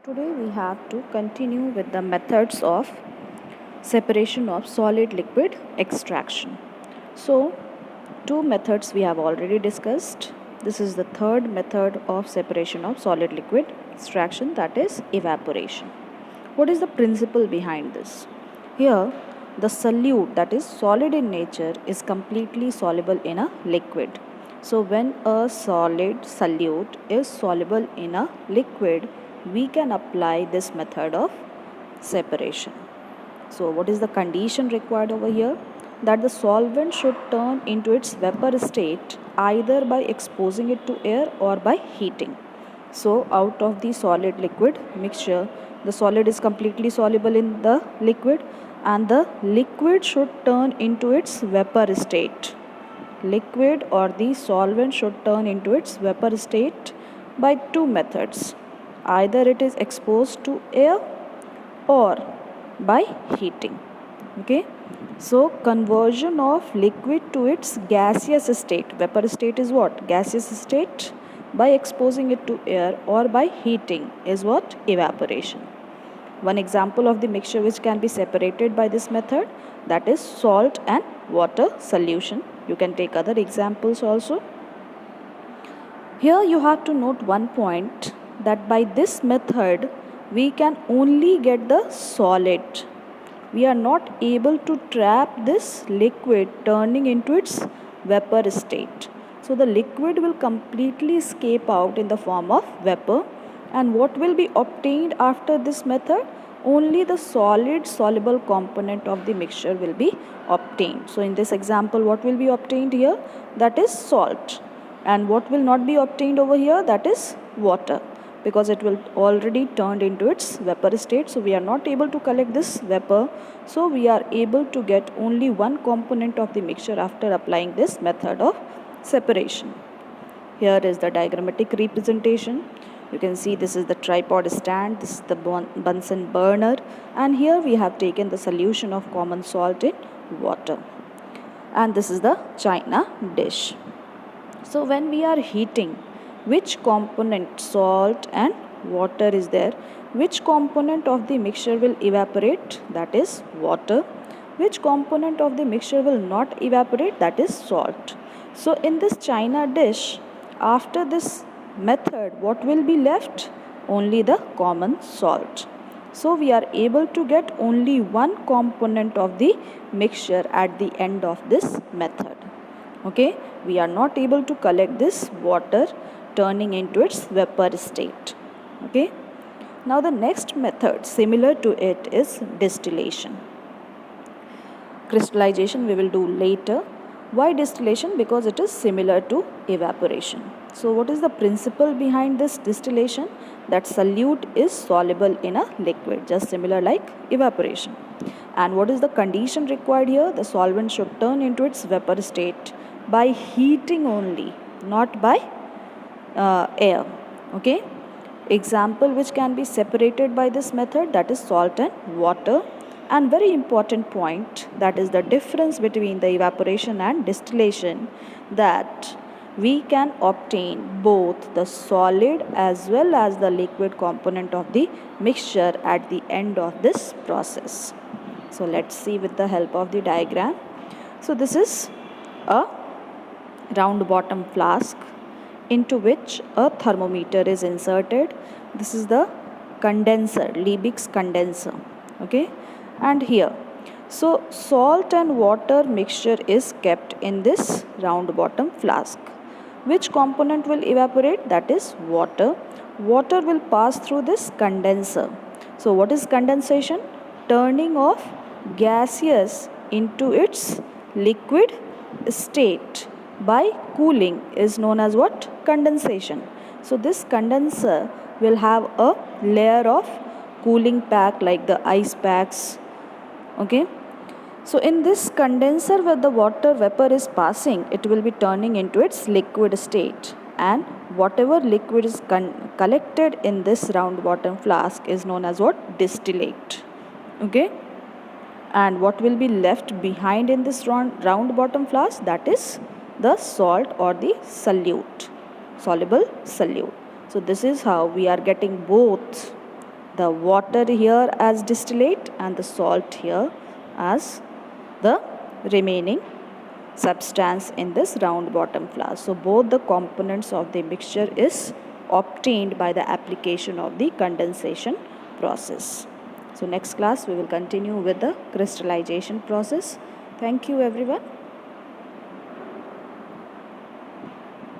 Today we have to continue with the methods of separation of solid liquid extraction. So, two methods we have already discussed. This is the third method of separation of solid liquid extraction, that is evaporation. What is the principle behind this? Here, the solute, that is solid in nature, is completely soluble in a liquid. So, when a solid solute is soluble in a liquid, we can apply this method of separation. So, what is the condition required over here? That the solvent should turn into its vapor state either by exposing it to air or by heating. So, out of the solid liquid mixture, the solid is completely soluble in the liquid and the liquid should turn into its vapor state. Liquid or the solvent should turn into its vapor state by two methods. Either it is exposed to air or by heating. Okay, so conversion of liquid to its gaseous state. Vapor state is what? Gaseous state. By exposing it to air or by heating is what? Evaporation. One example of the mixture which can be separated by this method, that is salt and water solution. You can take other examples also. Here you have to note one point, that by this method we can only get the solid. We are not able to trap this liquid turning into its vapor state. So the liquid will completely escape out in the form of vapor, and what will be obtained after this method? Only the solid soluble component of the mixture will be obtained. So in this example, what will be obtained here? That is salt. And what will not be obtained over here? That is water, because it will already turned into its vapor state. So we are not able to collect this vapor. So we are able to get only one component of the mixture after applying this method of separation. Here is the diagrammatic representation. You can see this is the tripod stand, this is the Bunsen burner, and here we have taken the solution of common salt in water. And this is the china dish. So when we are heating, which component, salt and water is there? Which component of the mixture will evaporate? That is water. Which component of the mixture will not evaporate? That is salt. So in this china dish, after this method, what will be left? Only the common salt. So we are able to get only one component of the mixture at the end of this method. Okay, we are not able to collect this water turning into its vapor state. Okay, now the next method similar to it is distillation. Crystallization we will do later. Why distillation? Because it is similar to evaporation. So what is the principle behind this distillation? That solute is soluble in a liquid, just similar like evaporation. And what is the condition required here? The solvent should turn into its vapor state by heating only, not by air. Okay, example which can be separated by this method, that is salt and water. And very important point, that is the difference between the evaporation and distillation, that we can obtain both the solid as well as the liquid component of the mixture at the end of this process. So let's see with the help of the diagram. So this is a round bottom flask into which a thermometer is inserted. This is the condenser, Liebig's condenser. Okay, and here, so salt and water mixture is kept in this round bottom flask. Which component will evaporate? That is water. Water will pass through this condenser. So what is condensation? Turning of gaseous into its liquid state by cooling is known as what? Condensation. So this condenser will have a layer of cooling pack like the ice packs. Okay, so in this condenser where the water vapor is passing, it will be turning into its liquid state, and whatever liquid is collected in this round bottom flask is known as what? Distillate. Okay, and what will be left behind in this round bottom flask? That is the salt or the solute, soluble solute. So this is how we are getting both the water here as distillate and the salt here as the remaining substance in this round bottom flask. So both the components of the mixture is obtained by the application of the condensation process. So next class we will continue with the crystallization process. Thank you everyone.